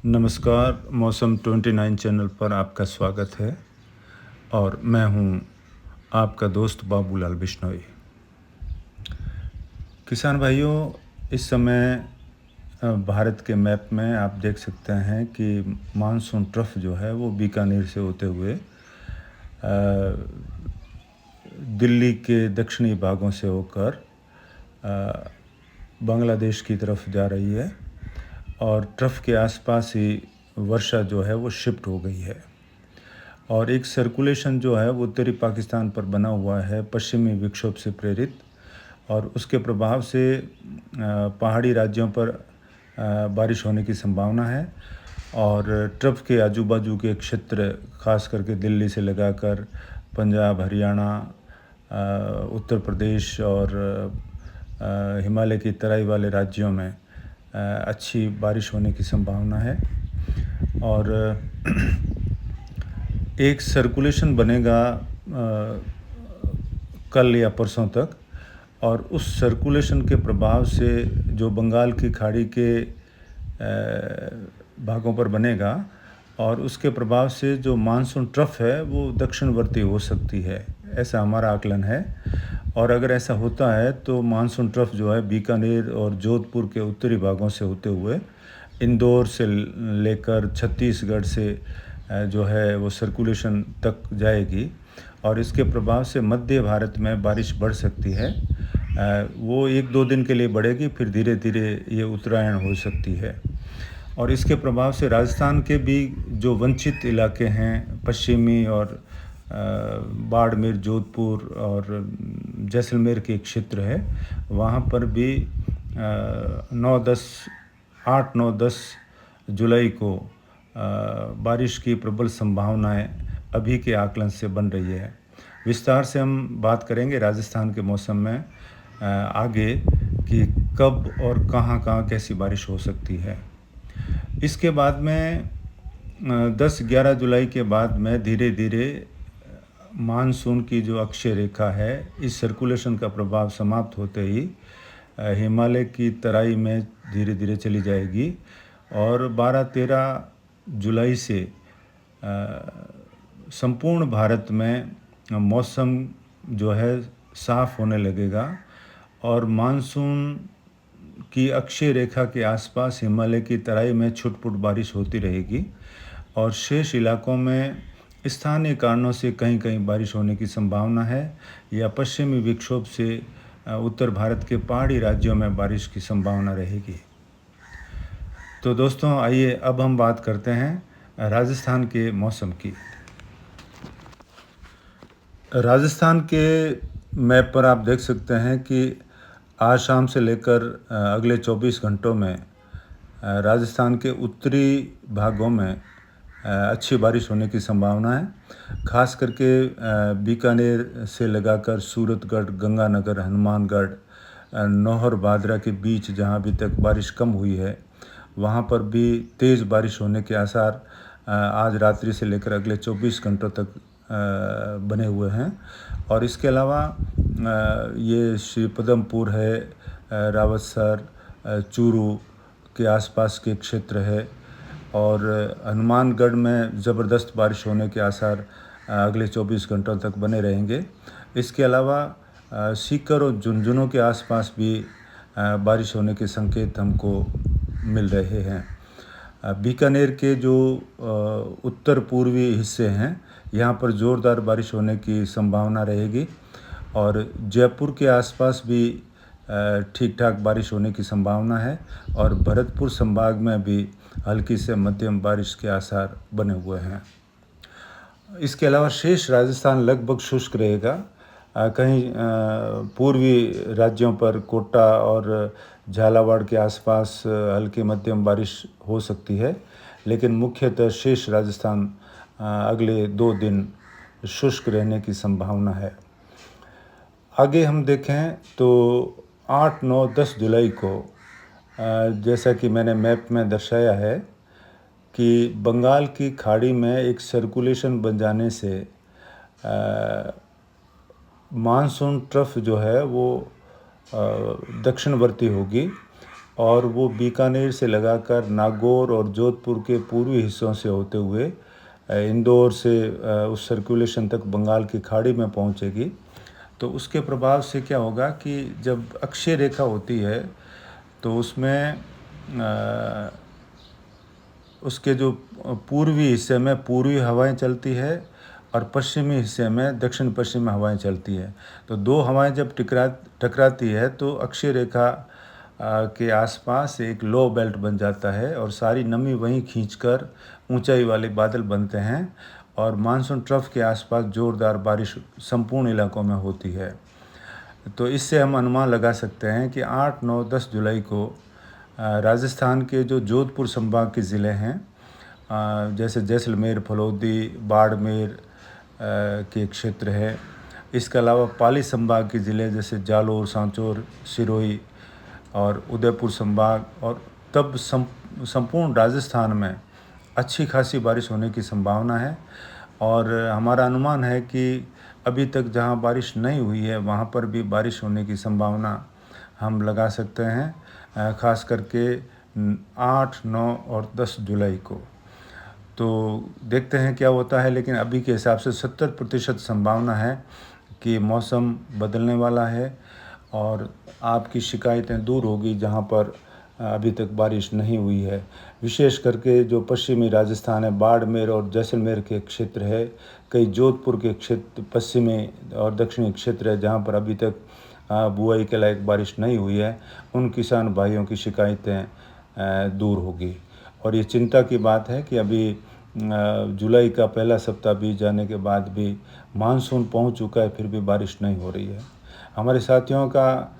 नमस्कार, मौसम 29 चैनल पर आपका स्वागत है और मैं हूं आपका दोस्त बाबूलाल बिश्नोई। किसान भाइयों, इस समय भारत के मैप में आप देख सकते हैं कि मानसून ट्रफ जो है वो बीकानेर से होते हुए दिल्ली के दक्षिणी भागों से होकर बांग्लादेश की तरफ जा रही है और ट्रफ के आसपास ही वर्षा जो है वो शिफ्ट हो गई है और एक सर्कुलेशन जो है वो उत्तरी पाकिस्तान पर बना हुआ है पश्चिमी विक्षोभ से प्रेरित, और उसके प्रभाव से पहाड़ी राज्यों पर बारिश होने की संभावना है। और ट्रफ के आजू बाजू के क्षेत्र, खास करके दिल्ली से लगाकर पंजाब, हरियाणा, उत्तर प्रदेश और हिमालय की तराई वाले राज्यों में अच्छी बारिश होने की संभावना है। और एक सर्कुलेशन बनेगा कल या परसों तक, और उस सर्कुलेशन के प्रभाव से जो बंगाल की खाड़ी के भागों पर बनेगा और उसके प्रभाव से जो मानसून ट्रफ है वो दक्षिणवर्ती हो सकती है, ऐसा हमारा आकलन है। और अगर ऐसा होता है तो मानसून ट्रफ जो है बीकानेर और जोधपुर के उत्तरी भागों से होते हुए इंदौर से लेकर छत्तीसगढ़ से जो है वो सर्कुलेशन तक जाएगी, और इसके प्रभाव से मध्य भारत में बारिश बढ़ सकती है। वो 1-2 दिन के लिए बढ़ेगी, फिर धीरे धीरे ये उत्तरायण हो सकती है। और इसके प्रभाव से राजस्थान के भी जो वंचित इलाके हैं, पश्चिमी और बाड़मेर, जोधपुर और जैसलमेर के क्षेत्र है, वहाँ पर भी 8-9-10 जुलाई को बारिश की प्रबल संभावनाएं अभी के आकलन से बन रही है। विस्तार से हम बात करेंगे राजस्थान के मौसम में आगे कि कब और कहाँ कहाँ कैसी बारिश हो सकती है। इसके बाद में 10-11 जुलाई के बाद में धीरे धीरे मानसून की जो अक्षय रेखा है, इस सर्कुलेशन का प्रभाव समाप्त होते ही हिमालय की तराई में धीरे धीरे चली जाएगी, और 12-13 जुलाई से संपूर्ण भारत में मौसम जो है साफ़ होने लगेगा और मानसून की अक्षय रेखा के आसपास हिमालय की तराई में छुटपुट बारिश होती रहेगी, और शेष इलाकों में स्थानीय कारणों से कहीं कहीं बारिश होने की संभावना है, या पश्चिमी विक्षोभ से उत्तर भारत के पहाड़ी राज्यों में बारिश की संभावना रहेगी। तो दोस्तों, आइए अब हम बात करते हैं राजस्थान के मौसम की। राजस्थान के मैप पर आप देख सकते हैं कि आज शाम से लेकर अगले 24 घंटों में राजस्थान के उत्तरी भागों में अच्छी बारिश होने की संभावना है। खास करके बीकानेर से लगाकर सूरतगढ़, गंगानगर, हनुमानगढ़, नौहर, भादरा के बीच जहां अभी तक बारिश कम हुई है, वहां पर भी तेज़ बारिश होने के आसार आज रात्रि से लेकर अगले 24 घंटों तक बने हुए हैं। और इसके अलावा ये श्री पदमपुर है, रावतसर, चूरू के आसपास के क्षेत्र है, और हनुमानगढ़ में ज़बरदस्त बारिश होने के आसार अगले 24 घंटों तक बने रहेंगे। इसके अलावा सीकर और झुंझुनू के आसपास भी बारिश होने के संकेत हमको मिल रहे हैं। बीकानेर के जो उत्तर पूर्वी हिस्से हैं, यहाँ पर ज़ोरदार बारिश होने की संभावना रहेगी, और जयपुर के आसपास भी ठीक ठाक बारिश होने की संभावना है, और भरतपुर संभाग में भी हल्की से मध्यम बारिश के आसार बने हुए हैं। इसके अलावा शेष राजस्थान लगभग शुष्क रहेगा। कहीं पूर्वी राज्यों पर कोटा और झालावाड़ के आसपास हल्की मध्यम बारिश हो सकती है, लेकिन मुख्यतः शेष राजस्थान अगले 2 दिन शुष्क रहने की संभावना है। आगे हम देखें तो 8-9-10 जुलाई को जैसा कि मैंने मैप में दर्शाया है कि बंगाल की खाड़ी में एक सर्कुलेशन बन जाने से मानसून ट्रफ जो है वो दक्षिणवर्ती होगी, और वो बीकानेर से लगाकर नागौर और जोधपुर के पूर्वी हिस्सों से होते हुए इंदौर से उस सर्कुलेशन तक बंगाल की खाड़ी में पहुंचेगी। तो उसके प्रभाव से क्या होगा कि जब अक्षय रेखा होती है तो उसमें उसके जो पूर्वी हिस्से में पूर्वी हवाएं चलती है और पश्चिमी हिस्से में दक्षिण पश्चिमी हवाएं चलती है। तो दो हवाएं जब टकराती है तो अक्षय रेखा के आसपास एक लो बेल्ट बन जाता है और सारी नमी वहीं खींचकर ऊंचाई वाले बादल बनते हैं और मानसून ट्रफ के आसपास ज़ोरदार बारिश संपूर्ण इलाकों में होती है। तो इससे हम अनुमान लगा सकते हैं कि 8, 9, 10 जुलाई को राजस्थान के जो जोधपुर संभाग के ज़िले हैं जैसे जैसलमेर, फलोदी, बाड़मेर के क्षेत्र है, इसके अलावा पाली संभाग के ज़िले जैसे जालोर, सांचौर, सिरोही और उदयपुर संभाग और तब संपूर्ण राजस्थान में अच्छी खासी बारिश होने की संभावना है। और हमारा अनुमान है कि अभी तक जहां बारिश नहीं हुई है वहां पर भी बारिश होने की संभावना हम लगा सकते हैं, ख़ास करके 8, 9 और 10 जुलाई को। तो देखते हैं क्या होता है, लेकिन अभी के हिसाब से 70% संभावना है कि मौसम बदलने वाला है और आपकी शिकायतें दूर होगी जहां पर अभी तक बारिश नहीं हुई है। विशेष करके जो पश्चिमी राजस्थान है, बाड़मेर और जैसलमेर के क्षेत्र है, कई जोधपुर के क्षेत्र, पश्चिमी और दक्षिणी क्षेत्र है जहां पर अभी तक बुआई के लायक बारिश नहीं हुई है, उन किसान भाइयों की शिकायतें दूर होगी। और ये चिंता की बात है कि अभी जुलाई का पहला सप्ताह बीत जाने के बाद भी मानसून पहुंच चुका है, फिर भी बारिश नहीं हो रही है। हमारे साथियों का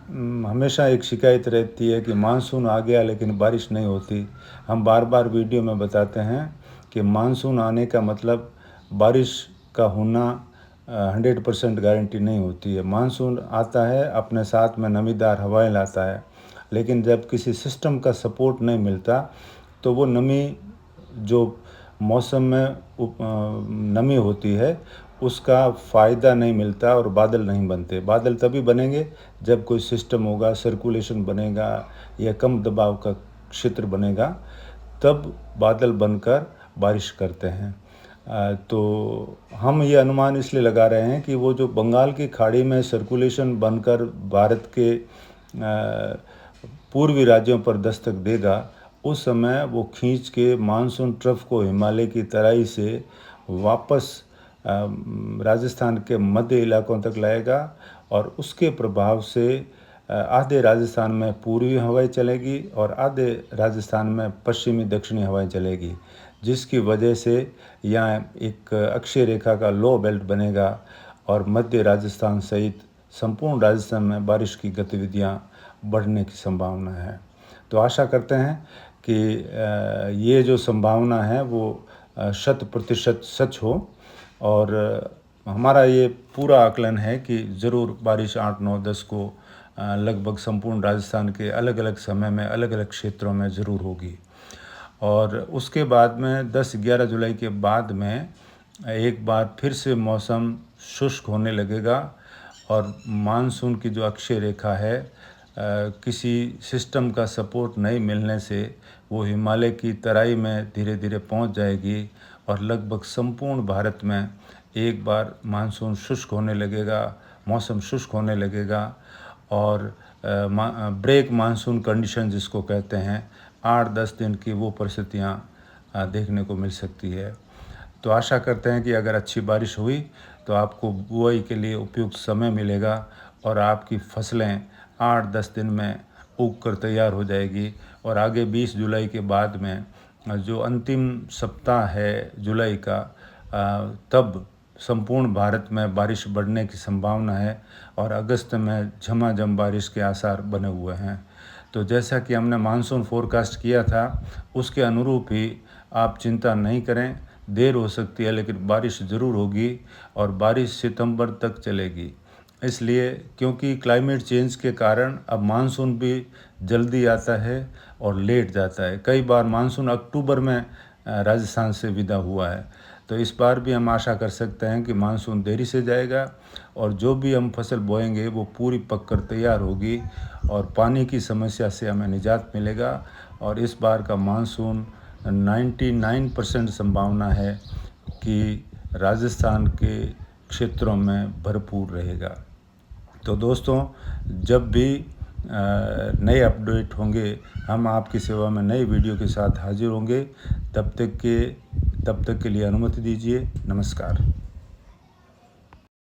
हमेशा एक शिकायत रहती है कि मानसून आ गया लेकिन बारिश नहीं होती। हम बार बार वीडियो में बताते हैं कि मानसून आने का मतलब बारिश का होना 100% गारंटी नहीं होती है। मानसून आता है, अपने साथ में नमीदार हवाएं लाता है, लेकिन जब किसी सिस्टम का सपोर्ट नहीं मिलता तो वो नमी जो मौसम में नमी होती है उसका फ़ायदा नहीं मिलता और बादल नहीं बनते। बादल तभी बनेंगे जब कोई सिस्टम होगा, सर्कुलेशन बनेगा या कम दबाव का क्षेत्र बनेगा, तब बादल बनकर बारिश करते हैं। तो हम ये अनुमान इसलिए लगा रहे हैं कि वो जो बंगाल की खाड़ी में सर्कुलेशन बनकर भारत के पूर्वी राज्यों पर दस्तक देगा, उस समय वो खींच के मानसून ट्रफ को हिमालय की तराई से वापस राजस्थान के मध्य इलाकों तक लाएगा और उसके प्रभाव से आधे राजस्थान में पूर्वी हवाएं चलेगी और आधे राजस्थान में पश्चिमी दक्षिणी हवाएं चलेगी, जिसकी वजह से यहाँ एक अक्षय रेखा का लो बेल्ट बनेगा और मध्य राजस्थान सहित संपूर्ण राजस्थान में बारिश की गतिविधियाँ बढ़ने की संभावना है। तो आशा करते हैं कि ये जो संभावना है वो 100% सच हो और हमारा ये पूरा आकलन है कि ज़रूर बारिश 8, 9, 10 को लगभग संपूर्ण राजस्थान के अलग अलग समय में अलग अलग क्षेत्रों में ज़रूर होगी। और उसके बाद में 10-11 जुलाई के बाद में एक बार फिर से मौसम शुष्क होने लगेगा और मानसून की जो अक्षय रेखा है किसी सिस्टम का सपोर्ट नहीं मिलने से वो हिमालय की तराई में धीरे धीरे पहुंच जाएगी और लगभग संपूर्ण भारत में एक बार मानसून शुष्क होने लगेगा, मौसम शुष्क होने लगेगा और ब्रेक मानसून कंडीशन जिसको कहते हैं, 8-10 दिन की वो परिस्थितियाँ देखने को मिल सकती है। तो आशा करते हैं कि अगर अच्छी बारिश हुई तो आपको बुआई के लिए उपयुक्त समय मिलेगा और आपकी फसलें 8-10 दिन में उग कर तैयार हो जाएगी और आगे 20 जुलाई के बाद में जो अंतिम सप्ताह है जुलाई का, तब संपूर्ण भारत में बारिश बढ़ने की संभावना है और अगस्त में झमाझम बारिश के आसार बने हुए हैं। तो जैसा कि हमने मानसून फोरकास्ट किया था उसके अनुरूप ही आप चिंता नहीं करें, देर हो सकती है लेकिन बारिश ज़रूर होगी और बारिश सितंबर तक चलेगी। इसलिए क्योंकि क्लाइमेट चेंज के कारण अब मानसून भी जल्दी आता है और लेट जाता है। कई बार मानसून अक्टूबर में राजस्थान से विदा हुआ है। तो इस बार भी हम आशा कर सकते हैं कि मानसून देरी से जाएगा और जो भी हम फसल बोएंगे वो पूरी पककर तैयार होगी और पानी की समस्या से हमें निजात मिलेगा। और इस बार का मानसून 99% संभावना है कि राजस्थान के क्षेत्रों में भरपूर रहेगा। तो दोस्तों, जब भी नए अपडेट होंगे हम आपकी सेवा में नई वीडियो के साथ हाजिर होंगे। तब तक के लिए अनुमति दीजिए। नमस्कार।